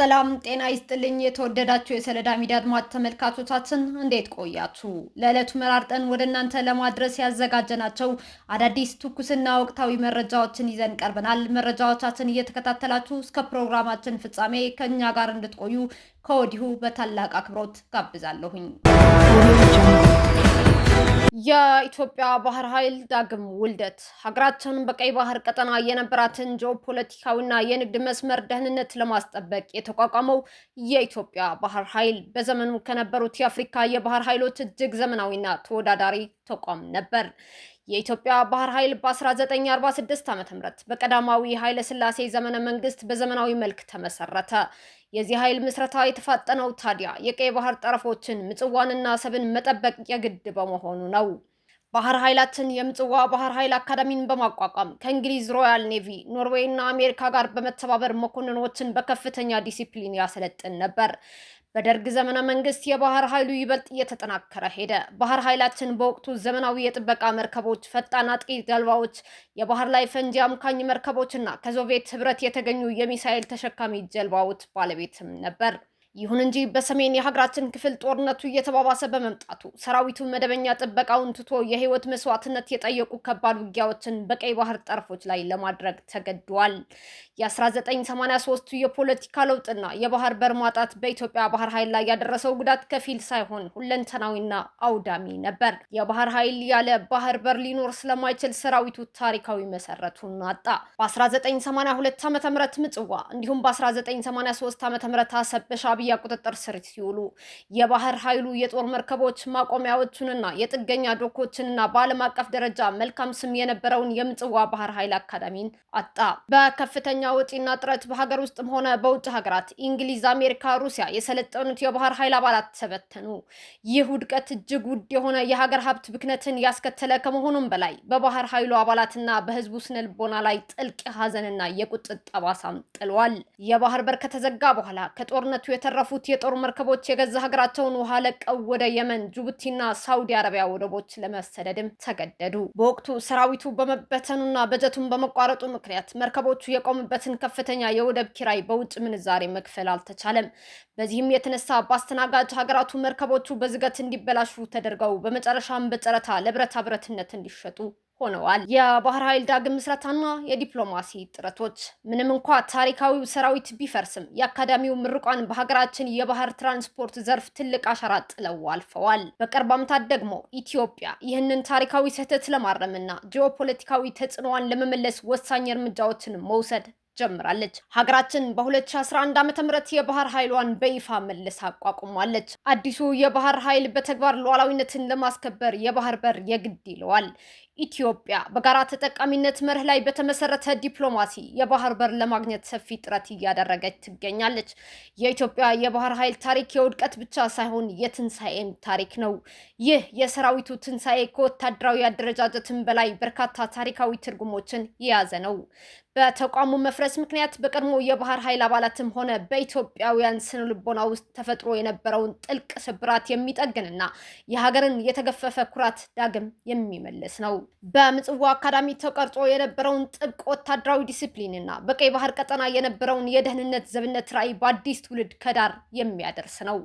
ሰላም ጤና ይስጥልኝ። የተወደዳችሁ የሰለዳ ሚዲያ አድማጭ ተመልካቾቻችን እንዴት ቆያችሁ? ለዕለቱ መራርጠን ወደ እናንተ ለማድረስ ያዘጋጀናቸው አዳዲስ ትኩስና ወቅታዊ መረጃዎችን ይዘን ቀርበናል። መረጃዎቻችን እየተከታተላችሁ እስከ ፕሮግራማችን ፍጻሜ ከኛ ጋር እንድትቆዩ ከወዲሁ በታላቅ አክብሮት ጋብዛለሁኝ። የኢትዮጵያ ባህር ኃይል ዳግም ውልደት ሀገራችን በቀይ ባህር ቀጠና የነበራትን ጂኦፖለቲካዊና የንግድ መስመር ደህንነት ለማስጠበቅ የተቋቋመው የኢትዮጵያ ባህር ኃይል በዘመኑ ከነበሩት የአፍሪካ የባህር ኃይሎች እጅግ ዘመናዊና ተወዳዳሪ ተቋም ነበር። የኢትዮጵያ ባህር ኃይል በ1946 ዓ.ም በቀዳማዊ ኃይለ ሥላሴ ዘመነ መንግስት በዘመናዊ መልክ ተመሰረተ። የዚህ ኃይል ምስረታ የተፋጠነው ታዲያ የቀይ ባህር ጠረፎችን ምጽዋንና አሰብን መጠበቅ የግድ በመሆኑ ነው። ባህር ኃይላችን የምጽዋ ባህር ኃይል አካዳሚን በማቋቋም ከእንግሊዝ ሮያል ኔቪ፣ ኖርዌይ እና አሜሪካ ጋር በመተባበር መኮንኖችን በከፍተኛ ዲሲፕሊን ያሰለጥን ነበር። በደርግ ዘመነ መንግስት የባህር ኃይሉ ይበልጥ እየተጠናከረ ሄደ። ባህር ኃይላችን በወቅቱ ዘመናዊ የጥበቃ መርከቦች፣ ፈጣን አጥቂ ጀልባዎች፣ የባህር ላይ ፈንጂ አምካኝ መርከቦችና ከሶቪየት ህብረት የተገኙ የሚሳኤል ተሸካሚ ጀልባዎች ባለቤትም ነበር። ይሁን እንጂ በሰሜን የሀገራችን ክፍል ጦርነቱ እየተባባሰ በመምጣቱ ሰራዊቱ መደበኛ ጥበቃውን ትቶ የህይወት መስዋዕትነት የጠየቁ ከባድ ውጊያዎችን በቀይ ባህር ጠረፎች ላይ ለማድረግ ተገዷል። የ1983 የፖለቲካ ለውጥና የባህር በር ማጣት በኢትዮጵያ ባህር ኃይል ላይ ያደረሰው ጉዳት ከፊል ሳይሆን ሁለንተናዊና አውዳሚ ነበር። የባህር ኃይል ያለ ባህር በር ሊኖር ስለማይችል ሰራዊቱ ታሪካዊ መሰረቱን አጣ። በ1982 ዓ.ም ምጽዋ እንዲሁም በ1983 ዓ.ም አሰብ በሻዕቢያ ቁጥጥር ስር ሲውሉ የባህር ኃይሉ የጦር መርከቦች ማቆሚያዎቹንና የጥገኛ ዶኮችንና በዓለም አቀፍ ደረጃ መልካም ስም የነበረውን የምጽዋ ባህር ኃይል አካዳሚን አጣ። በከፍተኛ ወጪና ጥረት በሀገር ውስጥም ሆነ በውጭ ሀገራት እንግሊዝ፣ አሜሪካ፣ ሩሲያ የሰለጠኑት የባህር ኃይል አባላት ተበተኑ። ይህ ውድቀት እጅግ ውድ የሆነ የሀገር ሀብት ብክነትን ያስከተለ ከመሆኑም በላይ በባህር ኃይሉ አባላትና በህዝቡ ስነልቦና ላይ ጥልቅ ሀዘንና የቁጭት ጠባሳም ጥሏል። የባህር በር ከተዘጋ በኋላ ከጦርነቱ የተረፉት የጦር መርከቦች የገዛ ሀገራቸውን ውሃ ለቀው ወደ የመን፣ ጅቡቲና ሳውዲ አረቢያ ወደቦች ለመሰደድም ተገደዱ። በወቅቱ ሰራዊቱ በመበተኑና በጀቱን በመቋረጡ ምክንያት መርከቦቹ የቆሙበትን ከፍተኛ የወደብ ኪራይ በውጭ ምንዛሬ መክፈል አልተቻለም። በዚህም የተነሳ በአስተናጋጅ ሀገራቱ መርከቦቹ በዝገት እንዲበላሹ ተደርገው በመጨረሻም በጨረታ ለብረታ ብረትነት እንዲሸጡ ሆነዋል። የባህር ኃይል ዳግም ምስረታና የዲፕሎማሲ ጥረቶች ምንም እንኳ ታሪካዊው ሰራዊት ቢፈርስም የአካዳሚው ምሩቃን በሀገራችን የባህር ትራንስፖርት ዘርፍ ትልቅ አሻራ ጥለው አልፈዋል። በቅርብ ዓመታት ደግሞ ኢትዮጵያ ይህንን ታሪካዊ ስህተት ለማረምና ጂኦፖለቲካዊ ተጽዕኖዋን ለመመለስ ወሳኝ እርምጃዎችን መውሰድ ጀምራለች። ሀገራችን በ2011 ዓ.ም የባህር ኃይሏን በይፋ መልሳ አቋቁማለች። አዲሱ የባህር ኃይል በተግባር ሉዓላዊነትን ለማስከበር የባህር በር የግድ ይለዋል። ኢትዮጵያ በጋራ ተጠቃሚነት መርህ ላይ በተመሰረተ ዲፕሎማሲ የባህር በር ለማግኘት ሰፊ ጥረት እያደረገች ትገኛለች። የኢትዮጵያ የባህር ኃይል ታሪክ የውድቀት ብቻ ሳይሆን የትንሣኤም ታሪክ ነው። ይህ የሰራዊቱ ትንሣኤ ከወታደራዊ አደረጃጀትም በላይ በርካታ ታሪካዊ ትርጉሞችን የያዘ ነው። በተቋሙ መፍረስ ምክንያት በቀድሞ የባህር ኃይል አባላትም ሆነ በኢትዮጵያውያን ስነልቦና ውስጥ ተፈጥሮ የነበረውን ጥልቅ ስብራት የሚጠግንና የሀገርን የተገፈፈ ኩራት ዳግም የሚመልስ ነው። በምጽዋ አካዳሚ ተቀርጾ የነበረውን ጥብቅ ወታደራዊ ዲሲፕሊንና በቀይ ባህር ቀጠና የነበረውን የደህንነት ዘብነት ራዕይ በአዲስ ትውልድ ከዳር የሚያደርስ ነው።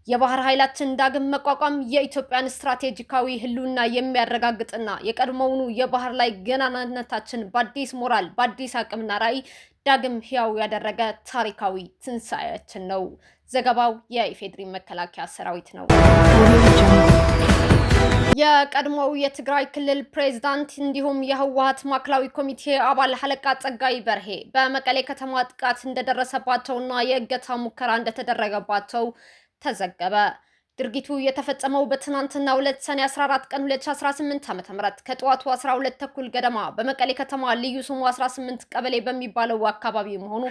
የባህር ኃይላችን ዳግም መቋቋም የኢትዮጵያን ስትራቴጂካዊ ህልውና የሚያረጋግጥና የቀድሞውኑ የባህር ላይ ገናናነታችን በአዲስ ሞራል በአዲስ አቅምና ራዕይ ዳግም ህያው ያደረገ ታሪካዊ ትንሣኤያችን ነው። ዘገባው የኢፌዴሪ መከላከያ ሰራዊት ነው። የቀድሞው የትግራይ ክልል ፕሬዝዳንት እንዲሁም የህወሓት ማዕከላዊ ኮሚቴ አባል ሻለቃ ጸጋይ በርሄ በመቀሌ ከተማ ጥቃት እንደደረሰባቸውና የእገታ ሙከራ እንደተደረገባቸው ተዘገበ። ድርጊቱ የተፈጸመው በትናንትናው ዕለት ሰኔ 14 ቀን 2018 ዓ.ም ከጠዋቱ 12 ተኩል ገደማ በመቀሌ ከተማ ልዩ ስሙ 18 ቀበሌ በሚባለው አካባቢ መሆኑ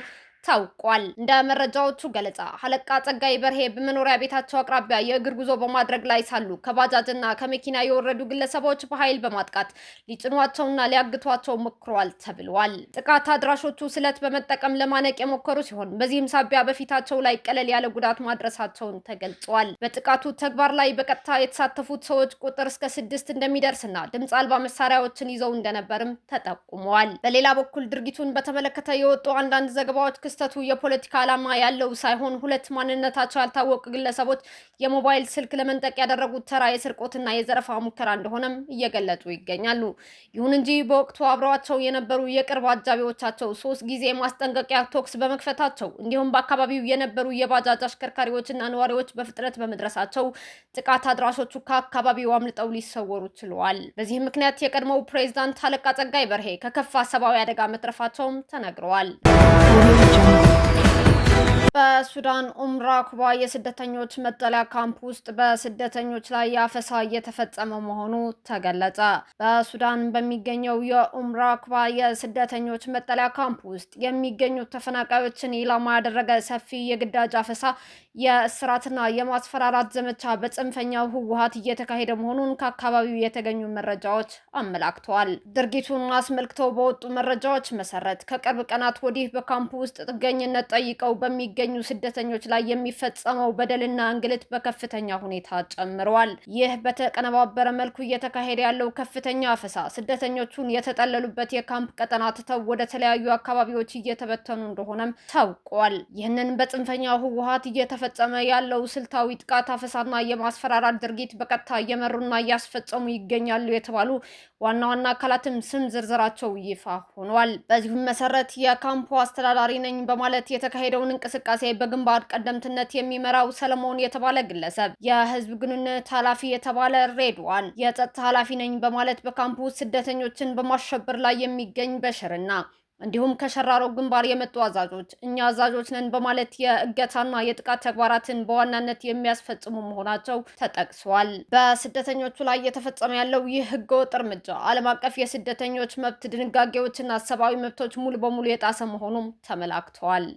ታውቋል። እንደ መረጃዎቹ ገለጻ ሻለቃ ጸጋይ በርሄ በመኖሪያ ቤታቸው አቅራቢያ የእግር ጉዞ በማድረግ ላይ ሳሉ ከባጃጅና ከመኪና የወረዱ ግለሰቦች በኃይል በማጥቃት ሊጭኗቸውና ሊያግቷቸው ሞክረዋል ተብሏል። ጥቃት አድራሾቹ ስለት በመጠቀም ለማነቅ የሞከሩ ሲሆን በዚህም ሳቢያ በፊታቸው ላይ ቀለል ያለ ጉዳት ማድረሳቸውን ተገልጿል። በጥቃቱ ተግባር ላይ በቀጥታ የተሳተፉት ሰዎች ቁጥር እስከ 6 እንደሚደርስና ድምፅ አልባ መሳሪያዎችን ይዘው እንደነበርም ተጠቁመዋል። በሌላ በኩል ድርጊቱን በተመለከተ የወጡ አንዳንድ ዘገባዎች ክስተቱ የፖለቲካ ዓላማ ያለው ሳይሆን ሁለት ማንነታቸው ያልታወቁ ግለሰቦች የሞባይል ስልክ ለመንጠቅ ያደረጉት ተራ የስርቆትና የዘረፋ ሙከራ እንደሆነም እየገለጹ ይገኛሉ። ይሁን እንጂ በወቅቱ አብረዋቸው የነበሩ የቅርብ አጃቢዎቻቸው 3 ጊዜ ማስጠንቀቂያ ቶክስ በመክፈታቸው እንዲሁም በአካባቢው የነበሩ የባጃጅ አሽከርካሪዎችና ነዋሪዎች በፍጥነት በመድረሳቸው ጥቃት አድራሾቹ ከአካባቢው አምልጠው ሊሰወሩ ችለዋል። በዚህም ምክንያት የቀድሞው ፕሬዝዳንት አለቃ ጸጋይ በርሄ ከከፋ ሰብአዊ አደጋ መትረፋቸውም ተነግረዋል። በሱዳን ኡምራ ኩባ የስደተኞች መጠለያ ካምፕ ውስጥ በስደተኞች ላይ ያፈሳ እየተፈጸመ መሆኑ ተገለጸ። በሱዳን በሚገኘው የኡምራ ኩባ የስደተኞች መጠለያ ካምፕ ውስጥ የሚገኙ ተፈናቃዮችን ኢላማ ያደረገ ሰፊ የግዳጅ አፈሳ፣ የእስራትና የማስፈራራት ዘመቻ በጽንፈኛው ህወሓት እየተካሄደ መሆኑን ከአካባቢው የተገኙ መረጃዎች አመላክተዋል። ድርጊቱን አስመልክተው በወጡ መረጃዎች መሰረት ከቅርብ ቀናት ወዲህ በካምፕ ውስጥ ጥገኝነት ጠይቀው በሚገኙ ስደተኞች ላይ የሚፈጸመው በደልና እንግልት በከፍተኛ ሁኔታ ጨምረዋል። ይህ በተቀነባበረ መልኩ እየተካሄደ ያለው ከፍተኛ አፈሳ ስደተኞቹን የተጠለሉበት የካምፕ ቀጠና ትተው ወደ ተለያዩ አካባቢዎች እየተበተኑ እንደሆነም ታውቋል። ይህንን በጽንፈኛው ህወሓት እየተፈጸመ ያለው ስልታዊ ጥቃት፣ አፈሳና የማስፈራራት ድርጊት በቀጥታ እየመሩና እያስፈጸሙ ይገኛሉ የተባሉ ዋና ዋና አካላትም ስም ዝርዝራቸው ይፋ ሆኗል። በዚሁም መሰረት የካምፑ አስተዳዳሪ ነኝ በማለት የተካሄደውን እንቅስቃሴ በግንባር ቀደምትነት የሚመራው ሰለሞን የተባለ ግለሰብ፣ የህዝብ ግንኙነት ኃላፊ የተባለ ሬድዋን፣ የጸጥታ ኃላፊ ነኝ በማለት በካምፑ ስደተኞችን በማሸበር ላይ የሚገኝ በሽርና እንዲሁም ከሸራሮ ግንባር የመጡ አዛዦች እኛ አዛዦች ነን በማለት የእገታና የጥቃት ተግባራትን በዋናነት የሚያስፈጽሙ መሆናቸው ተጠቅሷል። በስደተኞቹ ላይ እየተፈጸመ ያለው ይህ ህገወጥ እርምጃ ዓለም አቀፍ የስደተኞች መብት ድንጋጌዎችና ሰብአዊ መብቶች ሙሉ በሙሉ የጣሰ መሆኑም ተመላክተዋል።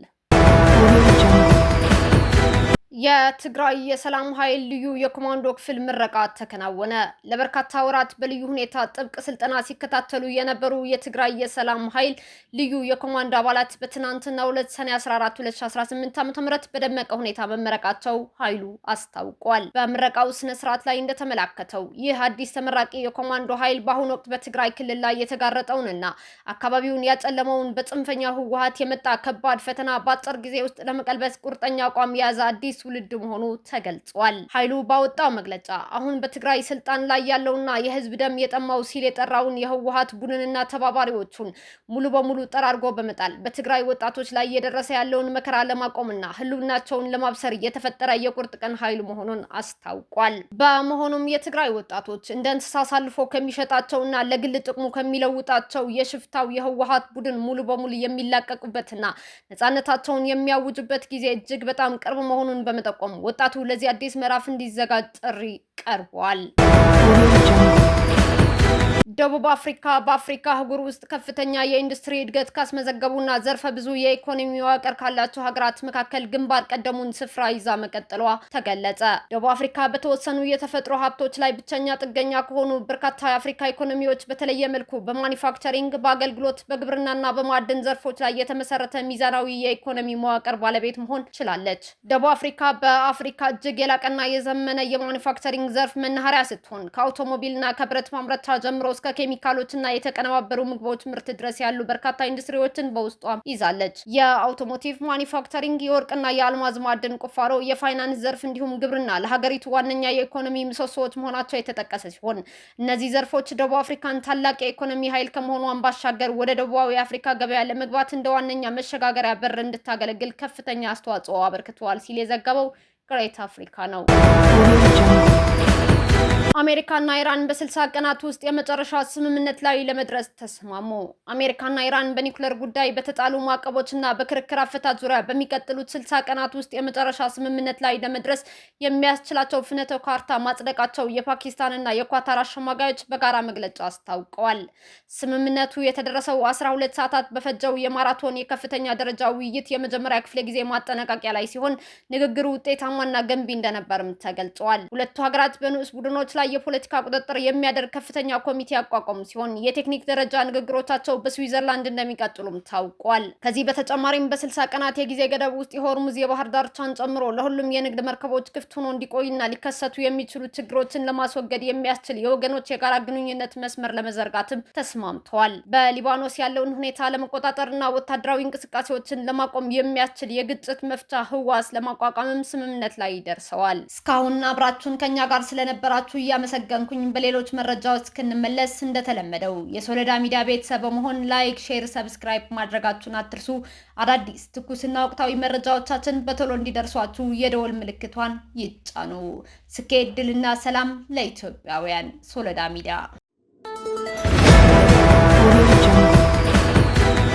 የትግራይ የሰላም ኃይል ልዩ የኮማንዶ ክፍል ምረቃ ተከናወነ። ለበርካታ ወራት በልዩ ሁኔታ ጥብቅ ስልጠና ሲከታተሉ የነበሩ የትግራይ የሰላም ኃይል ልዩ የኮማንዶ አባላት በትናንትናው ዕለት ሰኔ 14 2018 ዓ.ም በደመቀ ሁኔታ መመረቃቸው ኃይሉ አስታውቋል። በምረቃው ስነ ስርዓት ላይ እንደተመላከተው ይህ አዲስ ተመራቂ የኮማንዶ ኃይል በአሁኑ ወቅት በትግራይ ክልል ላይ የተጋረጠውንና አካባቢውን ያጨለመውን በጽንፈኛ ህወሓት የመጣ ከባድ ፈተና በአጭር ጊዜ ውስጥ ለመቀልበስ ቁርጠኛ አቋም የያዘ አዲስ ውልድ መሆኑ ተገልጿል። ኃይሉ ባወጣው መግለጫ አሁን በትግራይ ስልጣን ላይ ያለውና የህዝብ ደም የጠማው ሲል የጠራውን የህወሓት ቡድንና ተባባሪዎቹን ሙሉ በሙሉ ጠራርጎ በመጣል በትግራይ ወጣቶች ላይ እየደረሰ ያለውን መከራ ለማቆምና ህልውናቸውን ለማብሰር የተፈጠረ የቁርጥ ቀን ኃይሉ መሆኑን አስታውቋል። በመሆኑም የትግራይ ወጣቶች እንደ እንስሳ አሳልፎ ከሚሸጣቸውና ለግል ጥቅሙ ከሚለውጣቸው የሽፍታው የህወሓት ቡድን ሙሉ በሙሉ የሚላቀቁበትና ነፃነታቸውን የሚያውጁበት ጊዜ እጅግ በጣም ቅርብ መሆኑን በመጠቆም ወጣቱ ለዚህ አዲስ ምዕራፍ እንዲዘጋጅ ጥሪ ቀርቧል። ደቡብ አፍሪካ በአፍሪካ አህጉር ውስጥ ከፍተኛ የኢንዱስትሪ እድገት ካስመዘገቡና ዘርፈ ብዙ የኢኮኖሚ መዋቅር ካላቸው ሀገራት መካከል ግንባር ቀደሙን ስፍራ ይዛ መቀጠሏ ተገለጸ። ደቡብ አፍሪካ በተወሰኑ የተፈጥሮ ሀብቶች ላይ ብቸኛ ጥገኛ ከሆኑ በርካታ የአፍሪካ ኢኮኖሚዎች በተለየ መልኩ በማኒፋክቸሪንግ፣ በአገልግሎት፣ በግብርናና በማዕድን ዘርፎች ላይ የተመሰረተ ሚዛናዊ የኢኮኖሚ መዋቅር ባለቤት መሆን ችላለች። ደቡብ አፍሪካ በአፍሪካ እጅግ የላቀና የዘመነ የማኒፋክቸሪንግ ዘርፍ መናኸሪያ ስትሆን ከአውቶሞቢልና ከብረት ማምረቻ ጀምሮ እስከ ኬሚካሎችና የተቀነባበሩ ምግቦች ምርት ድረስ ያሉ በርካታ ኢንዱስትሪዎችን በውስጧ ይዛለች። የአውቶሞቲቭ ማኒፋክቸሪንግ፣ የወርቅና የአልማዝ ማዕድን ቁፋሮ፣ የፋይናንስ ዘርፍ እንዲሁም ግብርና ለሀገሪቱ ዋነኛ የኢኮኖሚ ምሰሶዎች መሆናቸው የተጠቀሰ ሲሆን እነዚህ ዘርፎች ደቡብ አፍሪካን ታላቅ የኢኮኖሚ ኃይል ከመሆኗን ባሻገር ወደ ደቡባዊ የአፍሪካ ገበያ ለመግባት እንደ ዋነኛ መሸጋገሪያ በር እንድታገለግል ከፍተኛ አስተዋጽኦ አበርክተዋል ሲል የዘገበው ግሬት አፍሪካ ነው። አሜሪካና ኢራን በ60 ቀናት ውስጥ የመጨረሻ ስምምነት ላይ ለመድረስ ተስማሙ። አሜሪካና ኢራን በኒውክሌር ጉዳይ በተጣሉ ማዕቀቦችና በክርክር አፈታት ዙሪያ በሚቀጥሉት 60 ቀናት ውስጥ የመጨረሻ ስምምነት ላይ ለመድረስ የሚያስችላቸው ፍኖተ ካርታ ማጽደቃቸው የፓኪስታንና የኳታር አሸማጋዮች በጋራ መግለጫ አስታውቀዋል። ስምምነቱ የተደረሰው 12 ሰዓታት በፈጀው የማራቶን የከፍተኛ ደረጃ ውይይት የመጀመሪያ ክፍለ ጊዜ ማጠናቀቂያ ላይ ሲሆን ንግግሩ ውጤታማና ገንቢ እንደነበርም ተገልጿል። ሁለቱ ሀገራት በንዑስ ቡድኖች ላይ የፖለቲካ ቁጥጥር የሚያደርግ ከፍተኛ ኮሚቴ ያቋቋሙ ሲሆን የቴክኒክ ደረጃ ንግግሮቻቸው በስዊዘርላንድ እንደሚቀጥሉም ታውቋል። ከዚህ በተጨማሪም በ60 ቀናት የጊዜ ገደብ ውስጥ የሆርሙዝ የባህር ዳርቻን ጨምሮ ለሁሉም የንግድ መርከቦች ክፍት ሆኖ እንዲቆይና ሊከሰቱ የሚችሉ ችግሮችን ለማስወገድ የሚያስችል የወገኖች የጋራ ግንኙነት መስመር ለመዘርጋትም ተስማምተዋል። በሊባኖስ ያለውን ሁኔታ ለመቆጣጠርና ወታደራዊ እንቅስቃሴዎችን ለማቆም የሚያስችል የግጭት መፍቻ ህዋስ ለማቋቋምም ስምምነት ላይ ደርሰዋል። እስካሁን አብራችሁን ከኛ ጋር ስለነበራችሁ እያመሰገንኩኝ በሌሎች መረጃዎች እስክንመለስ እንደተለመደው የሶለዳ ሚዲያ ቤተሰብ በመሆን ላይክ፣ ሼር፣ ሰብስክራይብ ማድረጋችሁን አትርሱ። አዳዲስ ትኩስና ወቅታዊ መረጃዎቻችን በቶሎ እንዲደርሷችሁ የደወል ምልክቷን ይጫኑ። ስኬት፣ ድልና ሰላም ለኢትዮጵያውያን። ሶለዳ ሚዲያ